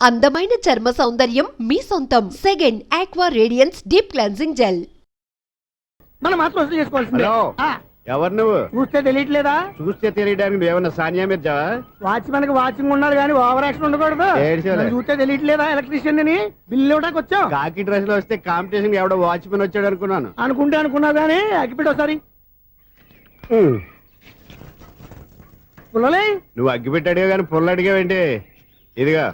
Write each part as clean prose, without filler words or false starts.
అందమైన చర్మ సౌందర్యం మీ సొంతం. Second aqua radiance deep cleansing gel. మనం మాత్రం వసూలు చేసుకోవాల్సిందే. ఎవరు నువ్వు? చూస్తే తెలియట్లేదా? చూస్తే తెలియడానికి నువ్వేమన్నా సానియా మీర్జా? వాచ్మెన్ కి వాచింగ్ ఉండాలి కానీ ఓవర్ యాక్షన్ ఉండకూడదు. చూస్తే తెలియట్లేదా ఎలక్ట్రీషియన్ అని? బిల్లు ఇవ్వడానికి వచ్చావు. కాకి డ్రెస్ లో వస్తే కాంపిటీషన్ ఎవడో వాచ్మెన్ వచ్చాడు అనుకున్నాను. అనుకున్నావు కానీ అగ్గిపెట్టి ఒకసారి పుల్లలే. నువ్వు అగ్గిపెట్టి అడిగా కానీ పుల్ల అడిగావేంటి? ఇదిగా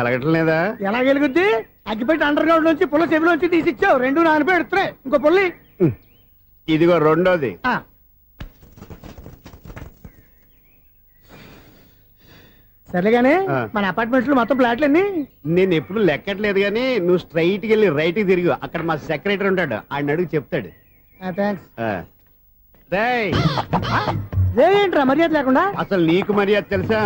ఎలగటం లేదా? ఎలా గెలుగుద్ది? అగ్గిపెట్టి అండర్ గ్రౌండ్ నుంచి పుల్ల చెవిలోంచి తీసిచ్చావు. రెండు నానిపోయి ఎడుతున్నాయి. ఇంకో పుల్లి ఇదిగో రెండోది. సరేగానే మన అపార్ట్మెంట్స్ లో మొత్తం ఫ్లాట్లు అన్ని నేను ఎప్పుడు లెక్కట్లేదు గానీ నువ్వు స్ట్రైట్ కి వెళ్ళి రైట్ కి తిరిగి అక్కడ మా సెక్రటరీ ఉంటాడు, ఆయన అడుగు చెప్తాడు. ఏంట్రా మర్యాద లేకుండా? అసలు నీకు మర్యాద తెలుసా?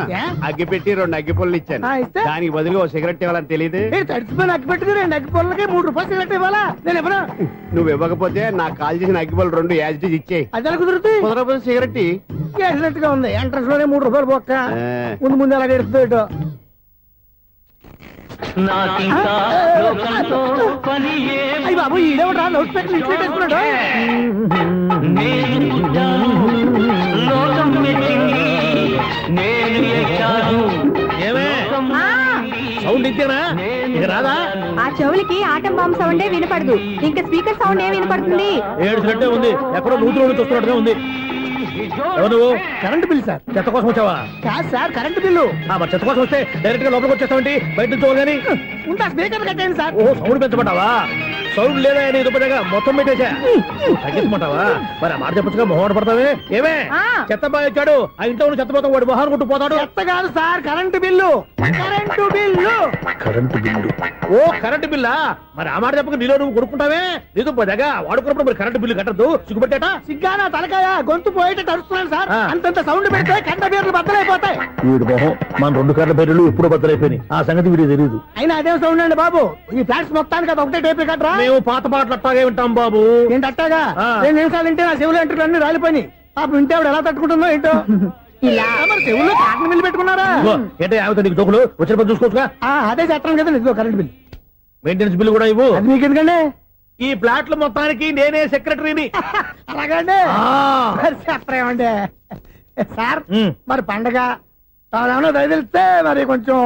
అగ్గి పెట్టి 2 అగ్గి పుల్లలు ఇచ్చాను, దానికి బదులు ఓ సిగరెట్ ఇవ్వాలని తెలియదు. తడిచిపోయిన అగ్గి పెట్టి 2 అగ్గి పుల్లలకి 3 రూపాయలు సిగరెట్ ఇవ్వాలా? నేను ఎవరు? నువ్వు ఇవ్వకపోతే నాకు కాల్ చేసిన అగ్గి పుల్లలు 2 యాజిటీస్ ఇచ్చేయి. అది ఎలా కుదురుతుంది? కుదరకపోతే సిగరెట్ యాజినెట్ గా ఉంది. ఎంట్రన్స్ లోనే 3 రూపాయలు పోక్క. ముందు ఎలా ఎడుతుంది? అయ్యి బాబు ఈడేవడా లౌడ్ స్పీకర్ ఇన్స్టేట్ వేసుకున్నాడు. సౌండ్ ఇచ్చానా? ఇక రాదా? ఆ చెవులకి ఆటం బాంబు సౌండే వినపడదు, ఇంకా స్పీకర్ సౌండ్ ఏ వినపడుతుంది? ఏడుసినట్టే ఉంది. ఎక్కడో నూతులు చూస్తున్నట్టుగా ఉంది. నువ్వు కరెంట్ బిల్ సార్? చెత్త కోసం వచ్చావా? కాదు సార్, కరెంట్ బిల్లు. మరి చెత్త కోసం వస్తే డైరెక్ట్ గా లోపలికి వచ్చేస్తావంటి? బయట నుంచి కానీ ఉంటా. స్పీకర్ కట్టండి సార్. ఓ సౌండ్ పెంచమంటావా? సౌండ్ లేదా నీ దుబ్బగా మొత్తం పెట్టేసా. తగ్గించమంటావా? మరి ఆ మాట చెప్పచ్చుగా మొహమాట పడతావే. ఏమే చెత్త బాగా వచ్చాడు, ఆ ఇంట్లో చెత్తపోతాం, వాడు మొహాన్ని కొట్టు పోతాడు. చెత్త కాదు sir, current bill. Current bill. Current bill. ఓ కరెంటు బిల్లా? మరి ఆ మాట చెప్పక నీలో నువ్వు కొడుకుంటావే. నీతో పోదాగా వాడుకున్నప్పుడు మరి కరెంటు బిల్లు కట్టద్దు. సిగ్గుపెట్టేట? సిగ్గానా తలకాయ? గొంతు పోయేటట్టు అరుస్తున్నాను సార్. అంతంత సౌండ్ పెడితే కంట బీర్లు బద్దలైపోతాయి. వీడు మొహం మన 2 కర్ల బీర్లు ఎప్పుడు బద్దలైపోయినాయి. ఆ సంగతి వీడికి తెలియదు. అయినా అదే సౌండ్ అండి బాబు. ఈ ఫ్లాట్స్ మొత్తానికి అది ఒకటే టేప్ కట్టరా? మేము పాత పాటలు అట్టాగే వింటాం బాబు. ఏంటి అట్టాగా? 2 నిమిషాలు వింటే నా చెవులు ఎంటర్ అన్ని రాలిపోయినాయి. పాపం వింటే ఆవిడ ఎలా తట్టుకుంటుందో ఏంటో. ఇలా మరి చెవుల్లో కాటన్ బిల్లు పెట్టుకున్నారా? ఏంటో యావత నీకు దోకులు వచ్చిన పని చూసుకోవచ్చుగా. అదే చేస్తాను కదా. ఇదిగో కరెంట్ బిల్, మెయింటెనెన్స్ బిల్లు కూడా ఇవ్వు. అది మీకు ఎందుకండి? ఈ ఫ్లాట్ల మొత్తానికి నేనే సెక్రటరీని. అలాగండి. చెప్పరేమండి సార్? మరి పండగ ఏమన్నా దయదలిస్తే మరి కొంచెం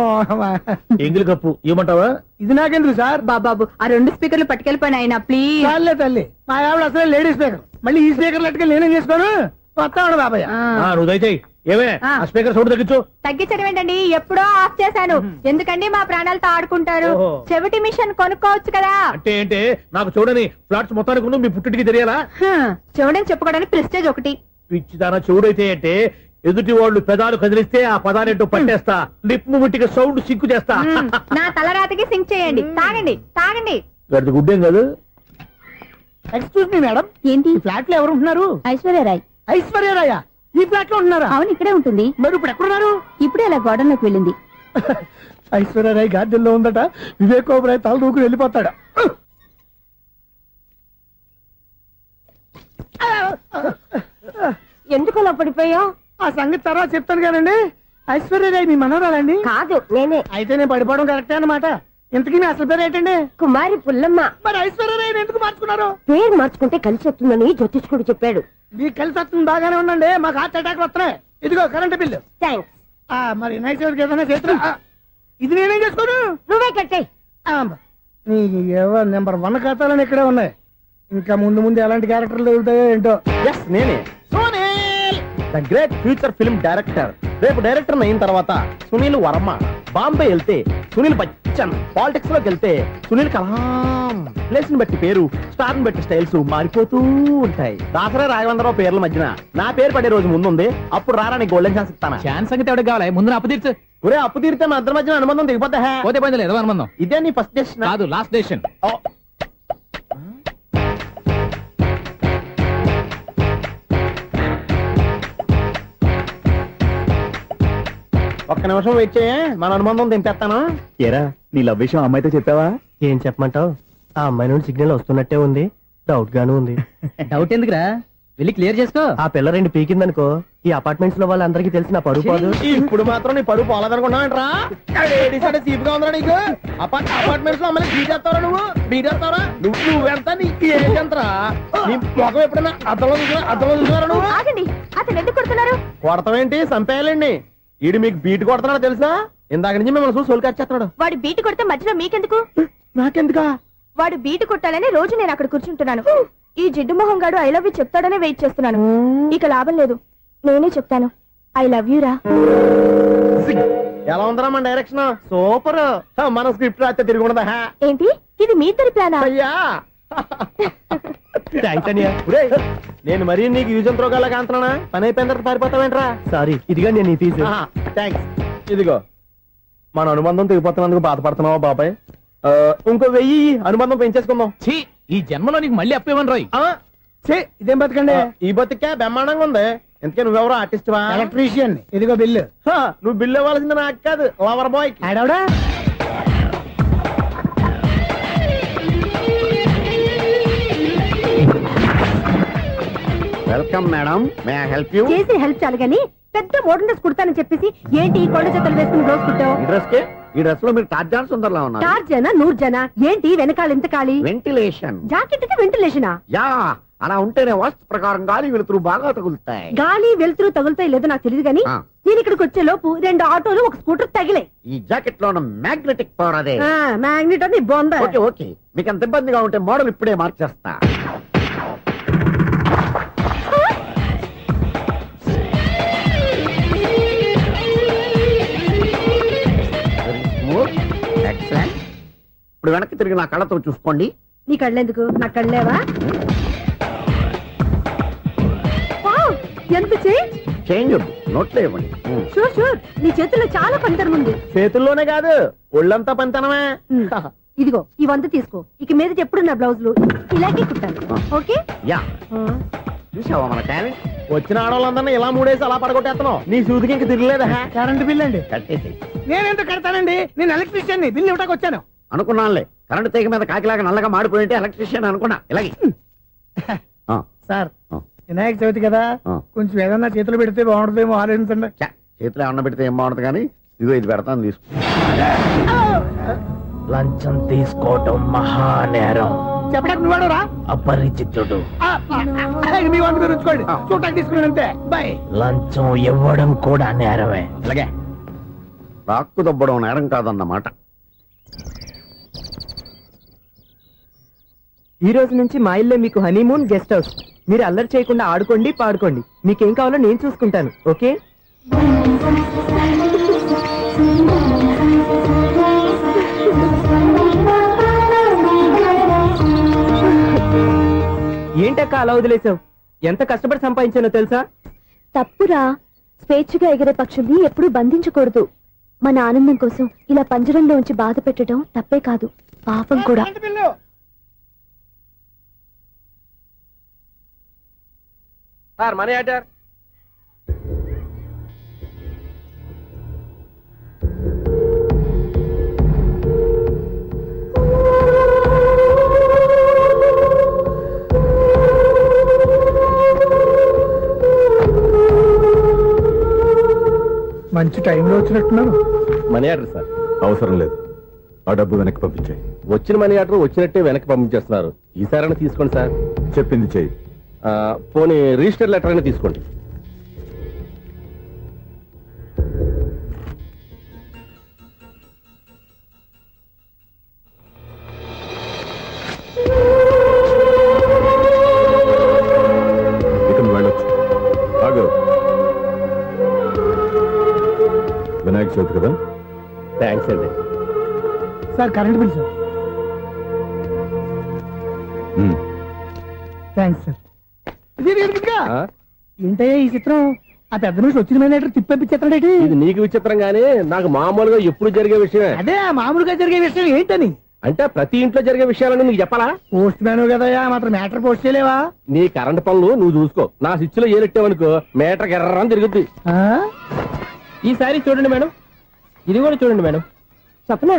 ఎంగిలి కప్పు ఇవ్వమంటావా? ఇది నాకెందుకు సార్? బాబాబు ఆ 2 స్పీకర్లు పట్టుకెళ్ళిపోయిన ఆయన ప్లీజ్. చాలే తల్లి, మా ఆవిడ అసలే లేడీ స్పీకర్. మళ్ళీ ఈ స్పీకర్ లెట్టుకెళ్ళి నేనేం చేసుకోను? వస్తాడు బాబాయ్. నువ్వు దయచేయి. ఏమే ఆ స్పీకర్ సౌండ్ తగ్గించు. తగ్గించడం ఏంటండి? ఎప్పుడో ఆఫ్ చేశాను. ఎందుకండి మా ప్రాణాలతో ఆడుకుంటారు? చెవిటి మిషన్ కొనుక్కోవచ్చు కదా. అంటే ఏంటే నాకు చూడని ఫ్లాట్స్ మొత్తానికి మీ పుట్టింటికి తెలియాలా? చూడని చెప్పుకోవడానికి ప్రెస్టేజ్ ఒకటి. పిచ్చిదానా చూడైతే అంటే ఎదుటి వాళ్ళు పెదాలు కదిలిస్తే ఆ పదాలేంటో పట్టేస్తా. లిప్ ముట్టికి సౌండ్ సింకు చేస్తా. నా తలరాతకి సింక్ చేయండి. తాగండి తాగండి. గడిది గుడ్డేం కాదు. ఎక్స్క్యూజ్ మీ మేడం, ఏంటి ఫ్లాట్ లో ఎవరు ఉంటున్నారు? ఐశ్వర్యరాయ్. ఐశ్వర్యరాయ ఈ ఫ్లాట్ లో ఉంటున్నారా? అవును, ఇక్కడే ఉంటుంది. మరి ఇప్పుడు ఎక్కడున్నారు? ఇప్పుడే అలా గోడంలోకి వెళ్ళింది. ఐశ్వర్యరాయ్ గార్డెన్ లో ఉందట. వివేక్ ఓబరాయ్ తల దూకుని వెళ్ళిపోతాడు. ఎందుకు అలా పడిపోయావు? ఆ సంగతి తర్వాత చెప్తాను కానండి. ఐశ్వర్యరాయ్ మీ మనవరాలండి? కాదు, నేనే. అయితే నేను పడిపోవడం కరెక్టే అన్నమాట. ఇంతకీ మీ అసలు పేరు ఏంటండి? కుమారి పుల్లమ్మ. మరి ఐశ్వర్యరాయ్ ఎందుకు మార్చుకున్నారు? పేరు మార్చుకుంటే కలిసి వస్తుందని జ్యోతిష్కుడు చెప్పాడు. మీకు కలిసి వస్తుంది బాగానే ఉండండి. మాకు హార్ట్ అటాక్ వస్తున్నాయి. ఇదిగో కరెంట్ బిల్లు. థ్యాంక్స్. మరి నైట్ ఏదైనా చేతులు ఇది నేనేం చేసుకోను? నువ్వే కట్టే. నెంబర్ 1 ఖాతాలని ఇక్కడే ఉన్నాయి. ఇంకా ముందు ముందు ఎలాంటి క్యారెక్టర్లు దొరుకుతాయో ఏంటో. నేనే the great future film director. రేపు డైరెక్టర్ అయిన తర్వాత సునీల్ వర్మ. బాంబే వెళ్తే సునీల్ బచ్చన్. పాలిటిక్స్ లోకి వెళ్తే సునీల్ కలాం. ప్లేస్ ని బట్టి పేరు, స్టార్ ని బట్టి స్టైల్స్ మారిపోతూ ఉంటాయి. దాసరా రాఘవేంద్రరావు పేర్ల మధ్యన నా పేరు పడే రోజు ముందుంది. అప్పుడు రారా నీకు గోల్డెన్ ఛాన్స్ ఇస్తాను. ఛాన్స్ సంగతి ఎవరికి కావాలి? ముందు అప్పు తీర్చు. ఒరే అప్పు తీరితే మా ఇద్దరి మధ్యన అనుబంధం దిగిపోతా. పోతే పోయింది లేదు అనుబంధం. ఇదే నీ ఫస్ట్ డెసిషన్ కాదు, లాస్ట్ డెసిషన్. ఒక్క నిమిషం వెయిట్ చేయ, మన అనుబంధం తెంపేస్తాను. ఏరా నీ లవ్ విషయం అమ్మాయితో చెప్పావా? ఏం చెప్పమంటావు? ఆ అమ్మాయి నుండి సిగ్నల్ వస్తున్నట్టే ఉంది. డౌట్ గాను ఉంది. డౌట్ ఎందుకురా? వెళ్ళి క్లియర్ చేసుకో. ఆ పిల్ల రెండు పీకిందనుకో ఈ అపార్ట్మెంట్స్ లో వాళ్ళందరికీ తెలిసిన పరువు పోదు. ఇప్పుడు మాత్రం నీ పరువు పోలేదనుకున్నావంటరా? సీపుగా ఉందా నీకు? అపార్ట్మెంట్స్ లో అమ్మని బీటేస్తావరా నువ్వు? బీటేస్తావరా నువ్వెంత నీకు ఏంటంతరా? నీ ముఖం ఎప్పుడైనా అర్థంలో చూసారా నువ్వు? ఆగండి, అతను ఎందుకు కొడుతున్నారు? కొడతావేంటి? చంపేయాలండి. ఈడు మీకు బీట్ కొడుతున్నాడు తెలుసా? ఇందాక నుంచి మిమ్మల్ని చూసి సోల్ కచ్చేస్తున్నాడు. వాడు బీటు కొడితే మధ్యలో మీకెందుకు? నాకెందుకా? వాడు బీటు కొట్టాలని రోజు నేను అక్కడ కూర్చుంటున్నాను. ఈ జిడ్డు మొహం గాడు ఐ లవ్ యూ చెప్తాడనే వెయిట్ చేస్తున్నాను. ఇక లాభం లేదు, నేనే చెప్తాను ఐ లవ్ యూ రా. ఎలా ఉందరా మన డైరెక్షన్? సూపర్. మన స్క్రిప్ట్ రాస్తే తిరిగి ఉండదా? ఏంటి ఇది మీ ఇద్దరి ప్లానా? అయ్యా థ్యాంక్స్ అనియా. నేను మరీ నీకు యూజ్ అంత రోగాలకు అంటున్నా. పని అయిపోయిన తర్వాత పారిపోతావేంట్రా? సారీ, ఇదిగా నేను తీసి. థ్యాంక్స్. ఇదిగో మన అనుబంధం తెగిపోతున్నందుకు బాధపడుతున్నావా బాబాయ్? ఇంకో 1000 అనుబంధం పెంచేసుకుందాం. ఛీ, ఈ జన్మలో నీకు మళ్ళీ అప్పేవన్ రాయ్. ఇదేం బతకండి? ఈ బతికే బ్రహ్మాండంగా ఉంది. ఎందుకే నువ్వెవరో ఆర్టిస్ట్ వా? ఎలక్ట్రీషియన్. ఇదిగో బిల్లు. నువ్వు బిల్లు ఇవ్వాల్సింది నాకు కాదు, లవర్ బాయ్. ఆడవడా? Welcome madam, may I help you? చేసి హెల్ప్ చాలు గాని పెద్ద మోడల్ డ్రెస్ కుడతానని చెప్పేసి ఏంటి ఈ కొండ జతలు వేసుకుని బ్లౌజ్ కుట్టావు? ఈ డ్రెస్ కి ఈ డ్రెస్ లో మీరు టార్జాన్ సుందర్లా ఉన్నారు. 4 జన 100 జన ఏంటి వెనకాల ఎంత ఖాళీ? వెంటిలేషన్. జాకెట్ కి వెంటిలేషనా? యా, అలా ఉంటేనే వాస్తు ప్రకారం గాలి వెలుతురు బాగా తగులుతాయి. గాలి వెలుతురు తగులుతాయి లేదో నాకు తెలియదు గాని ఆ. నేను ఇక్కడికి వచ్చే లోపు 2 ఆటోలు ఒక స్కూటర్ తగిలే. ఈ జాకెట్ లో ఉన్న మ్యాగ్నెటిక్ పవర్ అదే. మ్యాగ్నెట్ అని బొంద. ఓకే ఓకే, మీకు అంత ఇబ్బందిగా ఉంటే మోడల్ ఇప్పుడే మార్చేస్తా. ఎక్సలెంట్. ఇప్పుడు వెనక్కి తిరిగి నా కళ్ళతో చూసుకోండి. నీ కళ్ళెందుకు? నా కళ్ళేవా? వావ్, ఎంత చేంజ్. చేంజ్ వద్దు, నోట్లో ఇవ్వండి. షూర్ షూర్, నీ చేతుల్లో చాలా పనితనం ఉంది. చేతుల్లోనే కాదు ఒళ్ళంతా పంతనమే. ఇదిగో ఈ 100 తీసుకో. ఇక మీద ఎప్పుడు నా బ్లౌజులు ఇలాగే కుట్టాను. ఓకే? యా, చూసావా మన టాలెంట్? వచ్చిన ఆడవాళ్ళందరినీ ఇలా మూడేసి అలా పడగొట్టేస్తున్నావు. నీ సూదికి ఇంక తిరగలేదా? కరెంట్ బిల్ అండి. కట్టేసి. నేనెంత కడతానండి? నేను ఎలక్ట్రీషియన్ ని. బిల్లు ఇవ్వడానికి వచ్చాను. అనుకున్నానులే, కరెంట్ తీగ మీద కాకిలాగా నల్లగా మాడిపోయింటే ఎలక్ట్రీషియన్ అనుకున్నా. ఇలాగే సార్, వినాయక చవితి కదా, కొంచెం ఏదన్నా చేతులు పెడితే బాగుంటుందేమో ఆలోచించండి. చేతిలో అన్న పెడితే ఏం బాగుంటుంది కానీ ఇదిగో ఇది పెడతాను, తీసుకో. లంచం తీసుకోవటం మహానేరం. చెప్పడానికి నువ్వాడురా? అపరిచితుడు. మీ వంట మీరు ఉంచుకోండి, చూడటానికి తీసుకున్నాను అంతే. బాయ్. లంచం ఇవ్వడం కూడా నేరమే. అలాగే రాక్కు దబ్బడం నేరం కాదన్నమాట. ఈ రోజు నుంచి మా ఇల్లే మీకు హనీమూన్ గెస్ట్ హౌస్. మీరు అల్లరి చేయకుండా ఆడుకోండి, పాడుకోండి. మీకేం కావాలో నేను చూసుకుంటాను. ఓకే? ఏంటక్క అలా వదిలేసావు? ఎంత కష్టపడి సంపాదించానో తెలుసా? తప్పురా, స్వేచ్ఛగా ఎగిరే పక్షుల్ని ఎప్పుడూ బంధించకూడదు. మన ఆనందం కోసం ఇలా పంజరంలో ఉంచి బాధ పెట్టడం తప్పే కాదు, పాపం కూడా. Current bill. Sir money order. మంచి టైంలో వచ్చినట్టున్నారు. Money order sir. అవసరం లేదు, ఆ డబ్బు వెనక్కి పంపించాయి. వచ్చిన మనీ ఆర్డర్ వచ్చినట్టే వెనక్కి పంపించేస్తున్నారు. ఈసారైనా తీసుకోండి సార్. చెప్పింది చెయ్యి. పోనీ రిజిస్టర్ లెటర్ అయినా తీసుకోండి. ఇక నువ్వు వెళ్ళొచ్చు. ఆగు. వినాయక చవితి కదా. థ్యాంక్స్ అండి. Sir current bill sir. Thanks sir. ఏంటయ్యా ఈ చిత్రం? ఆ పెద్ద మనిషి వచ్చిన మేనేటర్ తిప్పించేస్తాడేటి? ఇది నీకు విచిత్రం గానీ నాకు మామూలుగా ఎప్పుడు జరిగే విషయమే. అదే మామూలుగా జరిగే విషయం ఏంటని? అంటే ప్రతి ఇంట్లో జరిగే విషయాలని నీకు చెప్పాలా? పోస్ట్ మ్యాన్ కదయ్యా, మాత్రం మేటర్ పోస్ట్ చేయలేవా? నీ కరెంట్ పనులు నువ్వు చూసుకో. నా స్విచ్ లో ఏలెట్టావనుకో మేటర్ ఎర్రని తిరుగుద్ది. ఈసారి చూడండి మేడం, ఇది కూడా చూడండి మేడం. చెప్పనా,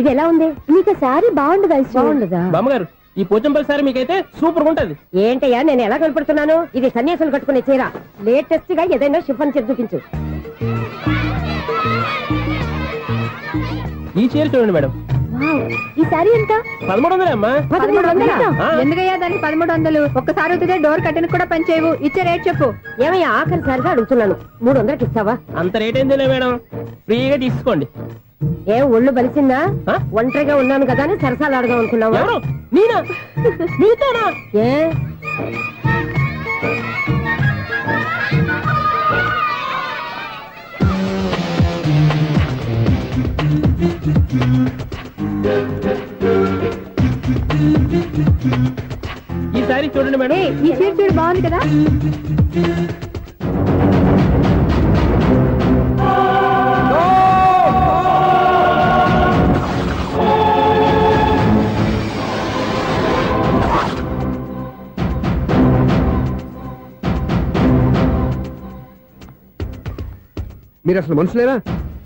ఇది ఎలా ఉంది? నీకు శారీ బాగుండదా? బాగుండదా? బామ్మగారు ఈ పోచంపల్లి సారీ మీకైతే సూపర్ ఉంటది. ఏంటయ్యా నేను ఎలా కనపడుతున్నాను? ఇది సన్యాసులు కట్టుకునే చీర. లేటెస్ట్ గా ఏదైనా షిఫాన్ చేసి చూపించు. ఈ చీర చూడండి మేడం, వావ్, ఈ సారీ ఎంత? 1300 అమ్మా. 1300? ఆ, ఎందుకయ్యా దానికి 1300? ఒక్కసారి అవుతుందే డోర్ కట్టను కూడా పనిచేయవు. ఇచ్చే రేట్ చెప్పు. ఏమయ్యా ఆఖరిసారిగా అడుగుతున్నాను, 300కి ఇస్తావా? అంత రేట్ ఏందిలే మేడం, ఫ్రీగా తీసుకోండి. ఏం ఒళ్ళు బలిసిందా? ఆ? ఒంటరిగా ఉన్నాను కదా అని సరసాలు అడగా అనుకున్నావా? ఎవరు? నేనా? మీతోనా? ఏ ఈ సారీ చూడండి మేడం. ఈ చీర చూడు బాగుంది కదా. మీరు అసలు మనుషులేనా?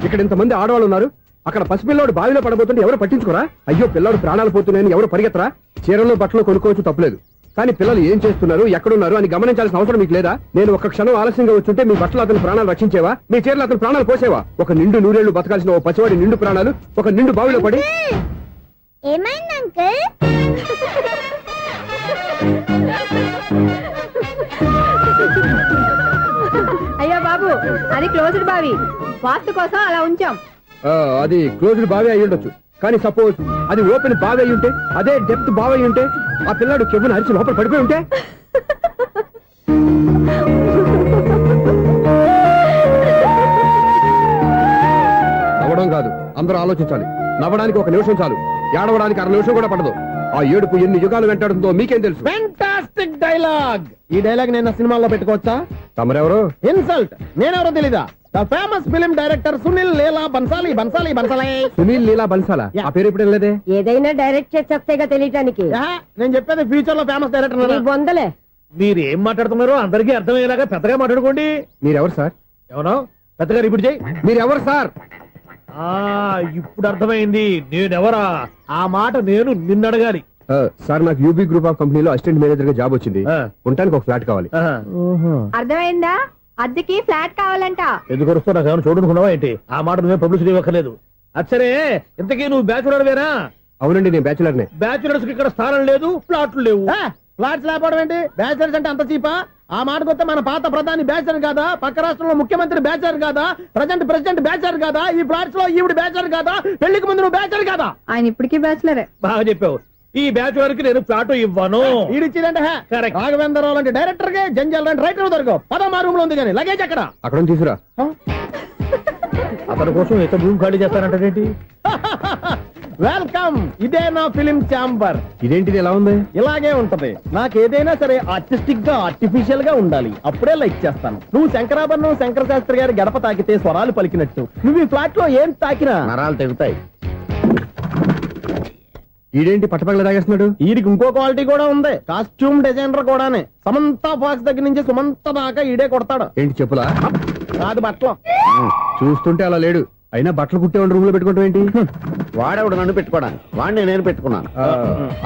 ఇక్కడ ఇంతమంది ఆడవాళ్ళు ఉన్నారు, అక్కడ పసిపిల్లాడు బావిలో పడబోతుంటే ఎవరు పట్టించుకోరా? అయ్యో పిల్లాడు ప్రాణాలు పోతున్నాయని ఎవరు పరిగెత్తరా? చీరలు బట్టలు కొనుక్కోవచ్చు, తప్పులేదు. కానీ పిల్లలు ఏం చేస్తున్నారు, ఎక్కడున్నారు అని గమనించాల్సిన అవసరం మీకు లేదా? నేను ఒక క్షణం ఆలస్యంగా వచ్చుంటే మీ బట్టలు అతని ప్రాణాలు రక్షించేవా? మీ చీరలు అతని ప్రాణాలు పోసేవా? ఒక నిండు నూరేళ్లు బతకాల్సిన ఓ పసివాడి నిండు ప్రాణాలు ఒక నిండు బావిలో పడి. ఏమైంది అంకుల్? అయ్యో బాబు, అది క్లోజ్డ్ బావి, వాస్తు కోసం అలా ఉంచాం. అది క్లోజ్డ్ బావి అయి ఉండొచ్చు, కానీ సపోజ్ అది ఓపెన్ బావి అయి ఉంటే, అదే డెప్త్ బావి అయి ఉంటే, ఆ పిల్లాడు కెవ్వును అరిచి లోపల పడిపోయి ఉంటే. నవ్వడం కాదు, అందరూ ఆలోచించాలి. నవ్వడానికి ఒక నిమిషం చాలు, ఏడవడానికి 1/2 నిమిషం కూడా పడదు. ఆ ఏడుపు ఎన్ని యుగాలు వెంటాడుతుందో మీకేం తెలుసు? Fantastic dialogue. ఈ డైలాగ్ నేను సినిమాలో పెట్టుకోవచ్చా? తమరెవరు? ఇన్సల్ట్. నేనెవరో తెలీదా? The famous film director Sunil Leela Bhansali. Bhansali Bhansali Sunil Leela బన్సాలా? ఆ పేరు ఇప్పుడు లేదే. ఏదైనా డైరెక్ట్ చేసేస్తేగా తెలియటానికి. నేను చెప్పేది ఫ్యూచర్ లో ఫేమస్ డైరెక్టర్. నీ బొందలే. మీరు ఏం మాట్లాడుతున్నారో అందరికీ అర్థమయ్యేలాగా పెద్దగా మాట్లాడుకోండి. మీరెవరు సార్? ఎవరో పెద్దగా రిపీట్ చేయి. మీరెవరు సార్? ఇప్పుడు అర్థమైంది నేనెవరా. ఆ మాట నేను నిన్ను అడగాలి. సార్, నాకు యూబీ గ్రూప్ ఆఫ్ కంపెనీలో అసిస్టెంట్ మేనేజర్ గా జాబ్ వచ్చింది. ఉండడానికి ఒక ఫ్లాట్ కావాలి. అర్థమైందా? అద్దెకి ఫ్లాట్ కావాలంట. ఎందుకు వస్తున్నా నాకు ఏమైనా చూడనుకున్నావా ఏంటి? ఆ మాట నువ్వే పబ్లిసిటీ ఇవ్వక్కర్లేదు. అచ్చరే, ఇంతకీ నువ్వు బ్యాచులర్ వేరా? అవునండి, నేను బ్యాచులర్ నే. బ్యాచులర్స్ కి ఇక్కడ స్థానం లేదు, ఫ్లాట్లు లేవు. ఫ్లాట్స్ లేకపోవడం ఏంటి? బ్యాచిలర్స్ అంటే అంత చీపా? ఆ మాటకొస్తే మన పాత ప్రధాని బ్యాచర్ కాదా? పక్క రాష్ట్రంలో ముఖ్యమంత్రి బ్యాచర్ కాదా? ప్రెసిడెంట్ బ్యాచర్ కాదా? ఈ ఫ్లాట్స్ లో ఈవిడ బ్యాచర్ కాదా? పెళ్లికి ముందు నువ్వు బ్యాచర్ కాదా? ఆయన ఇప్పటికీ బ్యాచులరే. బాగా చెప్పావు. ఈ బ్యాచులర్ కి నేను ఫ్లాట్ ఇవ్వను. ఈడిచ్చిందంటే రాఘవేంద్రరావు లాంటి డైరెక్టర్ కి, జంజల్ లాంటి రైటర్ దొరకవు. పదమా రూమ్ లో ఉంది కానీ లగేజ్ అక్కడ. అక్కడ తీసుకురా. అతని కోసం ఎంత రూమ్ ఖాళీ చేస్తానంటే. వెల్కమ్. ఇదే నా ఫిలిం ఛాంబర్. ఇదేంటిది ఎలా ఉంది? ఇలాగే ఉంటది. నాకు ఏదైనా సరే ఆర్టిస్టిక్ గా, ఆర్టిఫిషియల్ గా ఉండాలి. అప్పుడే లైక్ చేస్తాను. నువ్వు శంకరాభరణం శంకర శాస్త్రి గారి గడప తాకితే స్వరాలు పలికినట్టు నువ్వు ఈ ఫ్లాట్ లో ఏం తాకినా నరాలు తెగుతాయి. ఈడేంటి పట్టపగల తాగేస్తున్నాడు? వీడికి ఇంకో క్వాలిటీ కూడా ఉంది. కాస్ట్యూమ్ డిజైనర్ కూడానే. సమంత ఫాక్స్ దగ్గర నుంచి సుమంత దాకా ఈడే కొడతాడు. ఏంటి చెప్పులా? కాదు, బట్టలు. చూస్తుంటే అలా లేడు. అయినా బట్టలు కుట్టే రూమ్ లో పెట్టుకుంటాం ఏంటి? వాడేవాడు నన్ను పెట్టుకోవడానికి, వాడిని నేను పెట్టుకున్నాను.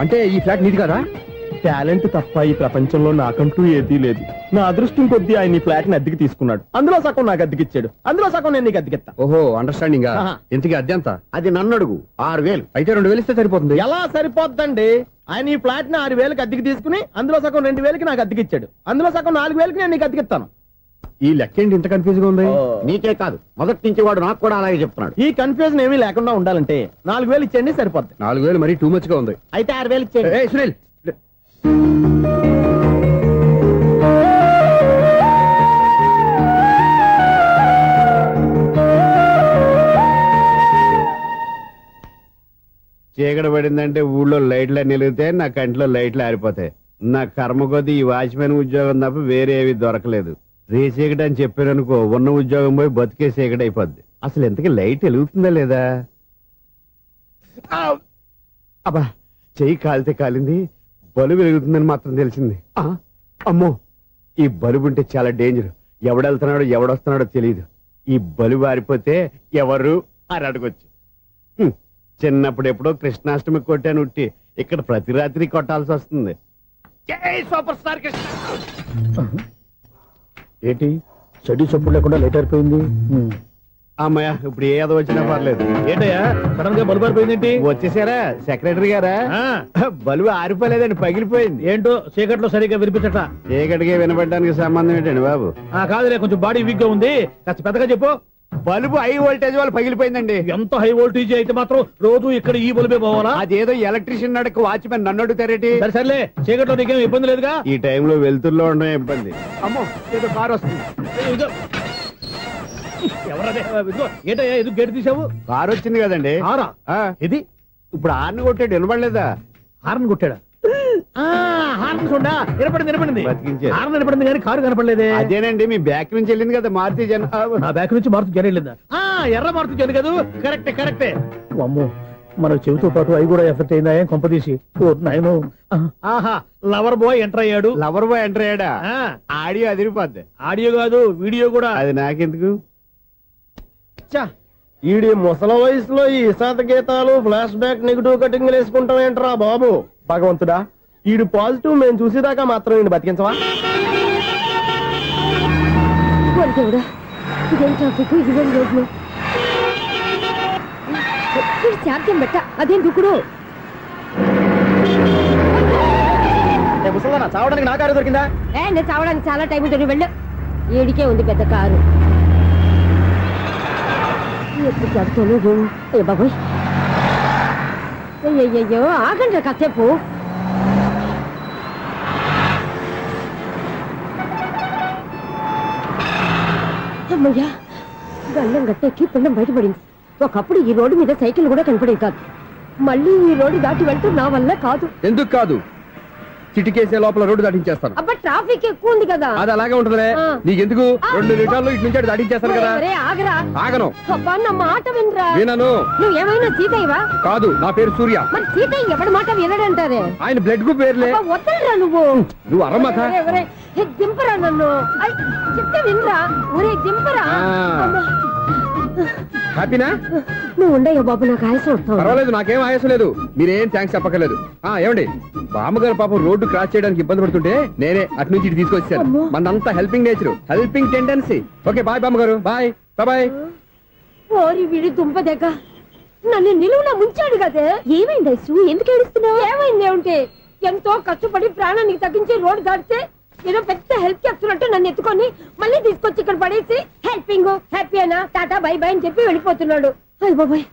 అంటే ఈ ఫ్లాట్ నీది కదా? టాలెంట్ తప్ప ఈ ప్రపంచంలో నాకంటూ ఏదీ లేదు. నా అదృష్టం కొద్దీ ఆయన ఈ ఫ్లాట్ ని అద్దెకి తీసుకున్నాడు. అందులో సగం నాకు అద్దెకిచ్చాడు, అందులో సగం నేను నీకు అద్దెకిస్తా. ఓహో, అండర్స్టాండింగ్. ఆహా. ఇంతకీ అద్దె ఎంత? అది నన్ను అడుగు. 6,000. అయితే 2,000 ఇస్తే సరిపోతుంది. ఎలా సరిపోద్దండి? ఆయన ఈ ఫ్లాట్ ని 6,000కి అద్దెకి తీసుకుని అందులో సగం 2,000కి నాకు అద్దెకిచ్చాడు, అందులో సగం 4,000కి నేను నీకు అద్దెకిస్తాను. ఈ లెక్క ఏంటి ఇంత కన్ఫ్యూజ్ గా ఉంది? నీకే కాదు, మొదటి నుంచి వాడు నాకు కూడా అలాగే చెప్తున్నాడు. ఈ కన్ఫ్యూజన్ ఏమీ లేకుండా ఉండాలంటే 4,000 ఇచ్చేయండి, సరిపోద్ది. 4,000 మరీ టూ మచ్ గా ఉంది. అయితే 6,000 ఇచ్చేయండి. ఏయ్ సునీల్, చీకటి పడిందంటే ఊళ్ళో లైట్లు అన్ని వెలిగితే నా కంటిలో లైట్లు ఆరిపోతాయి. నా కర్మ కొద్దీ ఈ వాచ్మెన్ ఉద్యోగం తప్ప వేరే ఏవి దొరకలేదు. రేచీకటి అని చెప్పారనుకో, ఉన్న ఉద్యోగం పోయి బతికే చీకటి అయిపోద్ది. అసలు ఎంతకీ లైట్ వెలుగుతుందా లేదా? అబ్బా, చెయ్యి కాలితే కాలింది, బలుబు వెలుగుతుందని మాత్రం తెలిసింది. అమ్మో, ఈ బలుబు ఉంటే చాలా డేంజర్. ఎవడెళ్తున్నాడో ఎవడొస్తున్నాడో తెలియదు. ఈ బలుబు ఆరిపోతే ఎవరు అని అడగొచ్చు. చిన్నప్పుడు ఎప్పుడో కృష్ణాష్టమి కొట్టాను ఉట్టి, ఇక్కడ ప్రతి రాత్రి కొట్టాల్సి వస్తుంది. జై సూపర్ స్టార్ కృష్ణ. ఏంటి చెడు చప్పుడు లేకుండా లేట్ అయిపోయింది. అమ్మయ్య ఇప్పుడు ఏదో వచ్చినా పర్లేదు. ఏంటయ్యా సడన్ గా బల్బు అయిపోయిందేంటి? వచ్చేసారా సెక్రటరీ గారా? ఆ, బలువు ఆరిపోలేదండి, పగిలిపోయింది. ఏంటో చీకట్లో సరిగ్గా వినిపించట. చీకటికి వినబడడానికి సంబంధం ఏంటండి బాబు? కాదులే, కొంచెం బాడీ వీక్ గా ఉంది, కాస్త పెద్దగా చెప్పు. బలుబు హై వోల్టేజ్ వాళ్ళు పగిలిపోయిందండి. ఎంత హై వోల్టేజ్ అయితే మాత్రం రోజు ఇక్కడ ఈ బల్బే పోవాలా? అదేదో ఎలక్ట్రీషియన్ నడక వాచ్మెన్ నన్ను అడుగుతారేటి? సరే సర్లే, చీకట్లో నీకేం ఇబ్బంది లేదుగా? ఈ టైంలో వెళ్తుల్లో ఉండడం ఇబ్బంది. అమ్మో ఏదో కారు వస్తుంది. ఇదిగో. ఎవరదే? ఇదిగో, ఏంటయ్యా ఎదుగు గేటు తీసావు? కారు వచ్చింది కదండి. ఆరా ఆ, ఇది ఇప్పుడు ఆర్ని కొట్టాడు, వినబడలేదా? హార్న్ కొట్టాడా? హార్న్ చూడా వినపడింది. బతికించారు. హార్న్ వినపడింది కానీ కారు కనపడలేదే. అదేనండి మీ బ్యాక్ నుంచి వెళ్ళింది కదా మారుతి జన. నా బ్యాక్ నుంచి మారుతు జన వెళ్ళిందా? ఎర్ర మారుతు జన కదా. కరెక్టే. అమ్మో, మన చెవితో పాటు అవి కూడా ఎఫెక్ట్ అయిందా? ఏం కొంపదీసి. ఓ నాయనో. ఆహా, లవర్ బాయ్ ఎంటర్ అయ్యాడు. లవర్ బాయ్ ఎంటర్ అయ్యాడా? ఆ, ఆడియో అదిరిపోద్ది. ఆడియో కాదు వీడియో కూడా. అది నాకెందుకు? ఈడి ముసల వయసులో ఈ ఇసాత గీతాలు ఫ్లాష్ బ్యాక్ నెగిటివ్ కటింగ్ వేసుకుంటాం ఏంట్రా బాబు? భగవంతుడా, ఈడు పాజిటివ్ మేము చూసేదాకా మాత్రం ఈయన బతికించవా? దేవుడా, ఇదేం ట్రాఫిక్, ఇదేం రోడ్లు. శాంతం బెట్ట, అదేం దుక్కుడు. ముసలనా చావడానికి నా కారు దొరికిందా? నేను చావడానికి చాలా టైం ఉంటుంది, వెళ్ళు. ఏడికే ఉంది పెద్ద కారు. ఎప్పుడు చదువుతాను ఏ బాబోయ్. అయ్యయ్యో, ఆగండి కాసేపు. అమ్మయ్యా, గల్లం గట్టెక్కి పిండం బయటపడింది. ఒకప్పుడు ఈ రోడ్డు మీద సైకిల్ కూడా కనపడేది కాదు. మళ్ళీ ఈ రోడ్డు దాటి వెళ్తూ నా వల్ల కాదు. ఎందుకు కాదు? చిటికేసే లోపల రోడ్డు దాటించేస్తాను. అబ్బా, ట్రాఫిక్ ఎక్కువ ఉంది కదా. అది అలాగే ఉంటుందిలే. ఆ. నీకెందుకు? 2 నిమిషాల్లో ఇటు నుంచి దాటించేస్తాను కదా. ఒరే, ఆగరా. ఆగను. అబ్బా, నా మాట వినరా. వినను. నువ్వేమైనా సీతయ్యవా? కాదు, నా పేరు సూర్య. మరి సీతయ్య ఎవడి మాట వినడంటారే? ఆయన బ్లడ్ గ్రూప్ పేర్లే. అబ్బా, వద్దరా నువ్వు. నువ్వు అరమాక. ఒరే, ఒరే, హే, దింపరా నన్ను. ఐ, చెప్తే వినరా. ఒరే, దింపరా. ఆ. అమ్మా. హ్యాపీనా? నువ్వు ఉండయ్యా బాబు, నాకు ఆయాసం వస్తావు. పర్వాలేదు, నాకేం ఆయాసం లేదు. మీరేం థ్యాంక్స్ చెప్పక్కర్లేదు. ఏమండి, బామ్మగారు పాపం రోడ్డు క్రాస్ చేయడానికి ఇబ్బంది పడుతుంటే నేనే అటు నుంచి ఇటు తీసుకొచ్చాను. అమ్మో. మనంతా helping nature, helping tendency. Okay, bye బామ్మగారు. Bye bye. ఓరి విడి దుంప దగ్గ, నన్ను నిలువున ముంచాడు కదే. ఏమైంది ఐసు? ఎందుకు ఏడుస్తున్నావు? ఏమైంది ఏమిటి? ఎంతో కష్టపడి ప్రాణానికి తగ్గించి రోడ్డు దాటితే ఏదో పెద్ద హెల్ప్ చేస్తున్నట్టు నన్ను ఎత్తుకొని మళ్ళీ తీసుకొచ్చి ఇక్కడ పడేసి హెల్పింగ్ హ్యాపీ అయినా టాటా బై బై అని చెప్పి వెళ్ళిపోతున్నాడు. అయ్య బాబాయ్,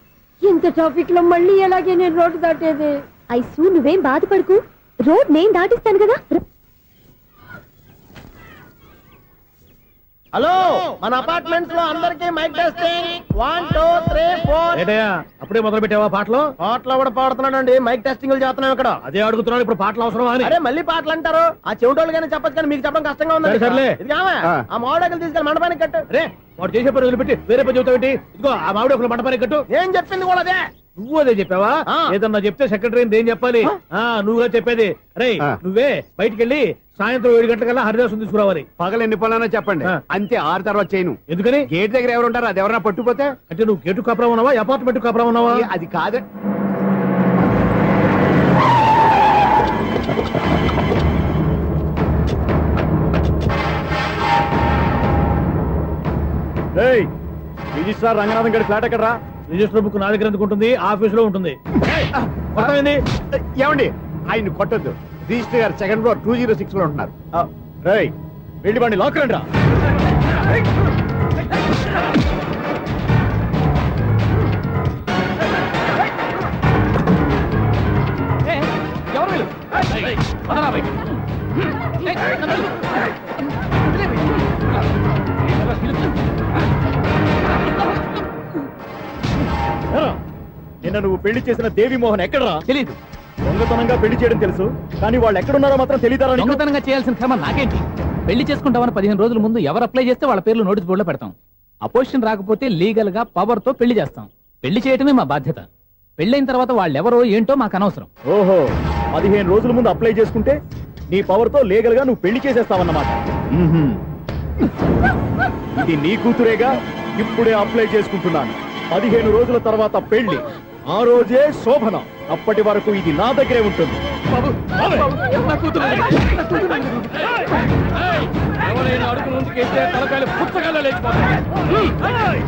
ఇంత ట్రాఫిక్ లో మళ్ళీ ఎలాగే నేను రోడ్డు దాటేది? ఐసు, నువ్వేం బాధపడకు, రోడ్ నేను దాటిస్తాను కదా. హలో, మన అపార్ట్మెంట్స్ లో అందరికీ మైక్ టెస్టింగ్. 1 2 3 4. ఏంటయ్యా అప్పుడే మొదలు పెట్టావా పాటలు? పాటలు కూడా పాడుతున్నాడండి. మైక్ టెస్టింగ్ చేస్తున్నాం ఇక్కడ. అదే అడుగుతున్నాను, ఇప్పుడు పాటలు అవసరమా అని. అరే, మళ్ళీ పాటలు అంటారు. ఆ చెవిటోళ్ళు కానీ చెప్పచ్చు, కానీ మీకు చెప్పడం కష్టంగా ఉంది. సర్లే. ఆ మామిడాకులు తీసుకెళ్ళి మండపానికి కట్టు. రే, వాడు చేసే పని వదిలిపెట్టి వేరే పని చెబుతావేంటి? ఇదిగో ఆ మామిడి ఒకరు మంటపానికి కట్టు. ఏం చెప్పింది కూడా అదే. నువ్వు అదే చెప్పావా? ఆ. ఏదన్నా చెప్తే సెక్రటరీ ఏం చెప్పాలి? నువ్వుగా చెప్పేది. రే, ఆ. నువ్వే బయటికి వెళ్ళి సాయంత్రం 7 గంటలకల్లా హరిదాసు తీసుకురావాలి. పగలు ఎన్ని పనులన్నా చెప్పండి, ఆ. అంతే. 6 తర్వాత చేయను. ఎందుకని? గేట్ దగ్గర ఎవరు ఉంటారు? అది ఎవరన్నా పట్టుపోతే? అంటే నువ్వు గేటు కాపురం ఉన్నావా, అపార్ట్మెంట్ కాపురం ఉన్నావా? అది కాదు. రిజిస్ట్రార్ రంగనాథన్ గారి ఫ్లాట్ ఎక్కడ? రిజిస్టర్ బుక్ నా దగ్గర ఎందుకు ఉంటుంది? ఆఫీస్ లో ఉంటుంది. అర్థమైంది? ఏమండి, ఆయన కొట్టద్దు. రిజిస్టర్ గారు 2nd floor 206 లో ఉంటున్నారు. రేయ్, వెళ్ళి బండి లాక్ రండి రా. ఎవరు వీళ్ళు? వదరా బయటికి. నిన్న నువ్వు పెళ్లి చేసిన దేవి మోహన్ ఎక్కడరా? తెలీదు. దొంగతనంగా పెళ్లి చేయడం తెలుసు, కానీ వాళ్ళు ఎక్కడున్నారో మాత్రం తెలియదారా? దొంగతనంగా చేయాల్సిన క్రమం నాకేంటి? పెళ్లి చేసుకుంటామని 15 రోజుల ముందు ఎవరు అప్లై చేస్తే వాళ్ళ పేర్లు నోటీస్ బోర్డులో పెడతాం. అపోజిషన్ రాకపోతే లీగల్ గా పవర్ తో పెళ్లి చేస్తాం. పెళ్లి చేయటమే మా బాధ్యత. పెళ్ళైన తర్వాత వాళ్ళెవరో ఏంటో మాకు అనవసరం. ఓహో, 15 రోజుల ముందు అప్లై చేసుకుంటే నీ పవర్ తో లీగల్ గా నువ్వు పెళ్లి చేసేస్తావన్నమాట. ఇది నీ కూతురేగా, ఇప్పుడే అప్లై చేసుకుంటున్నాను. 15 రోజుల తర్వాత పెళ్లి, ఆ రోజే శోభనం. అప్పటి వరకు ఇది నా దగ్గరే ఉంటుంది. ఎవరైనా అడుగు ముందుకేస్తే తలకాయలు పుచ్చకాయలు లేచిపోతాయి.